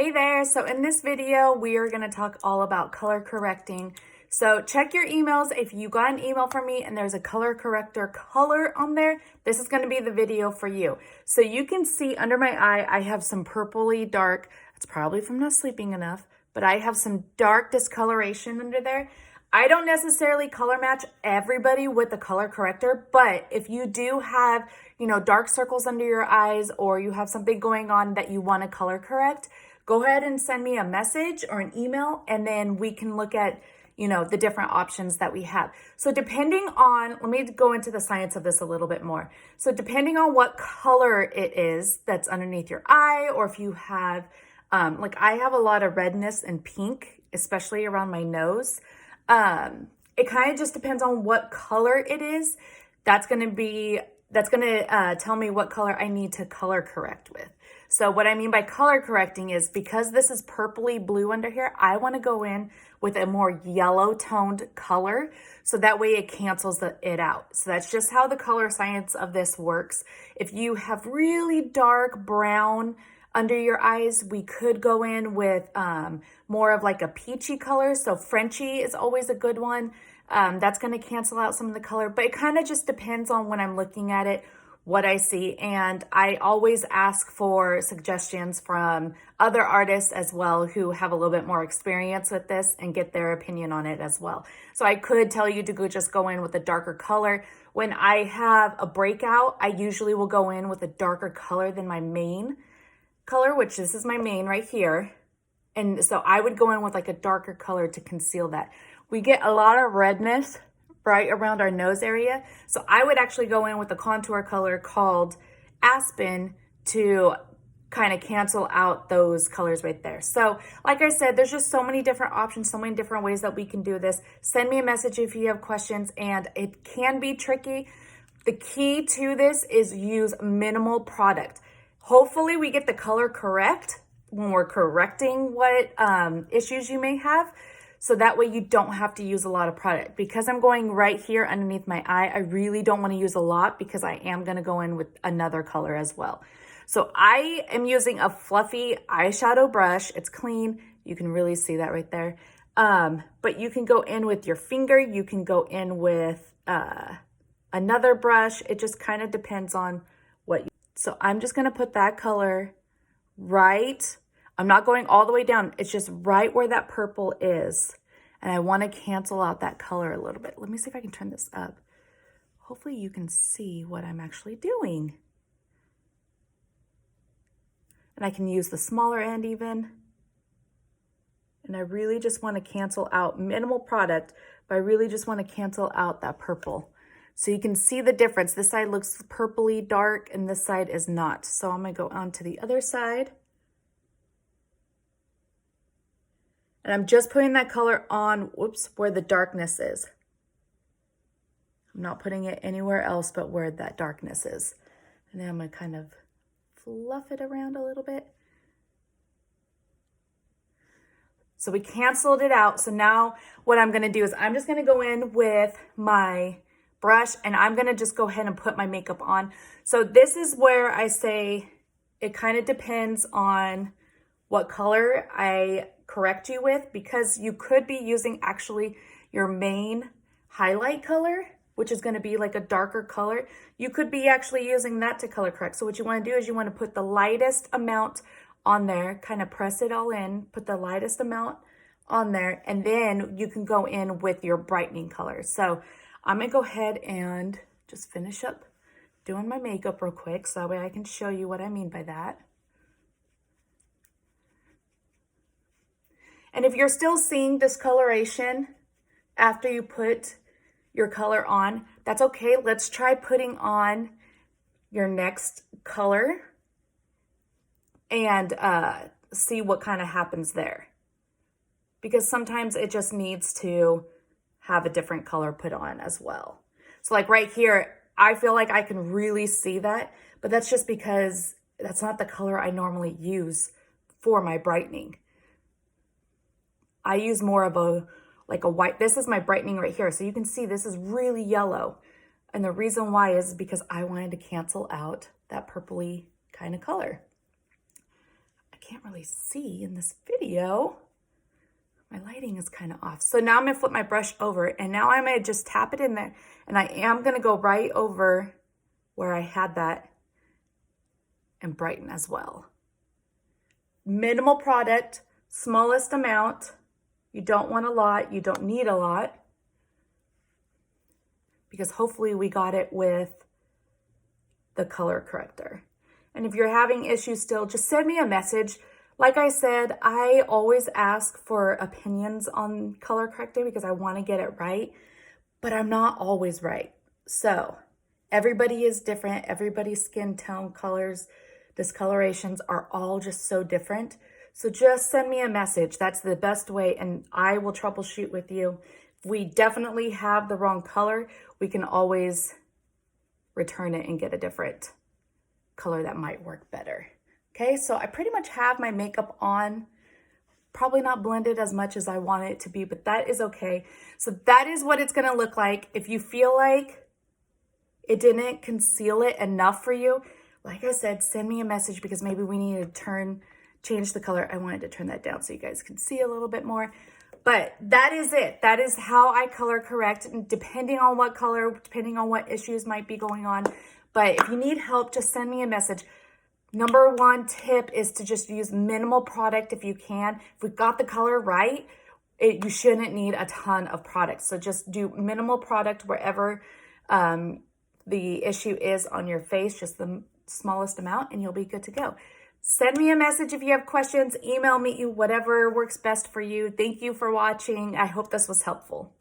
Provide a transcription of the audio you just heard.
Hey there, so in this video, we are gonna talk all about color correcting. So check your emails. If you got an email from me and there's a color corrector color on there, this is gonna be the video for you. So you can see under my eye, I have some purpley dark. It's probably from not sleeping enough, but I have some dark discoloration under there. I don't necessarily color match everybody with the color corrector, but if you do have, dark circles under your eyes or you have something going on that you want to color correct, go ahead and send me a message or an email, and then we can look at, the different options that we have. So depending on, let me go into the science of this a little bit more. So depending on what color it is that's underneath your eye, or if you have, like I have a lot of redness and pink, especially around my nose. It kind of just depends on what color it is. That's going to tell me what color I need to color correct with. So what I mean by color correcting is because this is purpley blue under here, I want to go in with a more yellow toned color. So that way it cancels it out. So that's just how the color science of this works. If you have really dark brown under your eyes, we could go in with more of like a peachy color. So Frenchy is always a good one. That's going to cancel out some of the color, but it kind of just depends on when I'm looking at it, what I see. And I always ask for suggestions from other artists as well who have a little bit more experience with this and get their opinion on it as well. So I could tell you to just go in with a darker color. When I have a breakout, I usually will go in with a darker color than my main color, which this is my main right here. And so I would go in with like a darker color to conceal that. We get a lot of redness right around our nose area. So I would actually go in with a contour color called Aspen to kind of cancel out those colors right there. So like I said, there's just so many different options, so many different ways that we can do this. Send me a message if you have questions, and it can be tricky. The key to this is use minimal product. Hopefully we get the color correct when we're correcting what issues you may have. So that way you don't have to use a lot of product. Because I'm going right here underneath my eye, I really don't want to use a lot because I am going to go in with another color as well. So I am using a fluffy eyeshadow brush. It's clean. You can really see that right there. But you can go in with your finger. You can go in with another brush. It just kind of depends on what you. So I'm just going to put that color right. I'm not going all the way down. It's just right where that purple is. And I want to cancel out that color a little bit. Let me see if I can turn this up. Hopefully you can see what I'm actually doing. And I can use the smaller end even. And I really just want to cancel out minimal product, but I really just want to cancel out that purple. So you can see the difference. This side looks purpley dark and this side is not. So I'm going to go on to the other side. And I'm just putting that color on, where the darkness is. I'm not putting it anywhere else but where that darkness is. And then I'm going to kind of fluff it around a little bit. So we canceled it out. So now what I'm going to do is I'm just going to go in with my brush and I'm going to just go ahead and put my makeup on. So this is where I say it kind of depends on what color I correct you with, because you could be using actually your main highlight color, which is going to be like a darker color. You could be actually using that to color correct. So what you want to do is you want to put the lightest amount on there, kind of press it all in, put the lightest amount on there, and then you can go in with your brightening color. So I'm going to go ahead and just finish up doing my makeup real quick so that way I can show you what I mean by that. And if you're still seeing discoloration after you put your color on, that's okay. Let's try putting on your next color and see what kind of happens there. Because sometimes it just needs to have a different color put on as well. So like right here, I feel like I can really see that, but that's just because that's not the color I normally use for my brightening. I use more of a white. This is my brightening right here. So you can see this is really yellow. And the reason why is because I wanted to cancel out that purpley kind of color. I can't really see in this video. My lighting is kind of off. So now I'm gonna flip my brush over, and now I'm gonna just tap it in there, and I am gonna go right over where I had that and brighten as well. Minimal product, smallest amount. You don't want a lot, you don't need a lot, because hopefully we got it with the color corrector. And if you're having issues still, just send me a message. Like I said, I always ask for opinions on color correcting because I want to get it right, but I'm not always right. So everybody is different. Everybody's skin tone, colors, discolorations are all just so different. So just send me a message. That's the best way, and I will troubleshoot with you. If we definitely have the wrong color, we can always return it and get a different color that might work better. Okay, so I pretty much have my makeup on. Probably not blended as much as I want it to be, but that is okay. So that is what it's gonna look like. If you feel like it didn't conceal it enough for you, like I said, send me a message, because maybe we need to change the color. I wanted to turn that down so you guys can see a little bit more. But that is it. That is how I color correct, and depending on what color, depending on what issues might be going on. But if you need help, just send me a message. Number one tip is to just use minimal product if you can. If we got the color right, you shouldn't need a ton of product. So just do minimal product wherever the issue is on your face, just the smallest amount, and you'll be good to go. Send me a message if you have questions, email me, whatever works best for you. Thank you for watching. I hope this was helpful.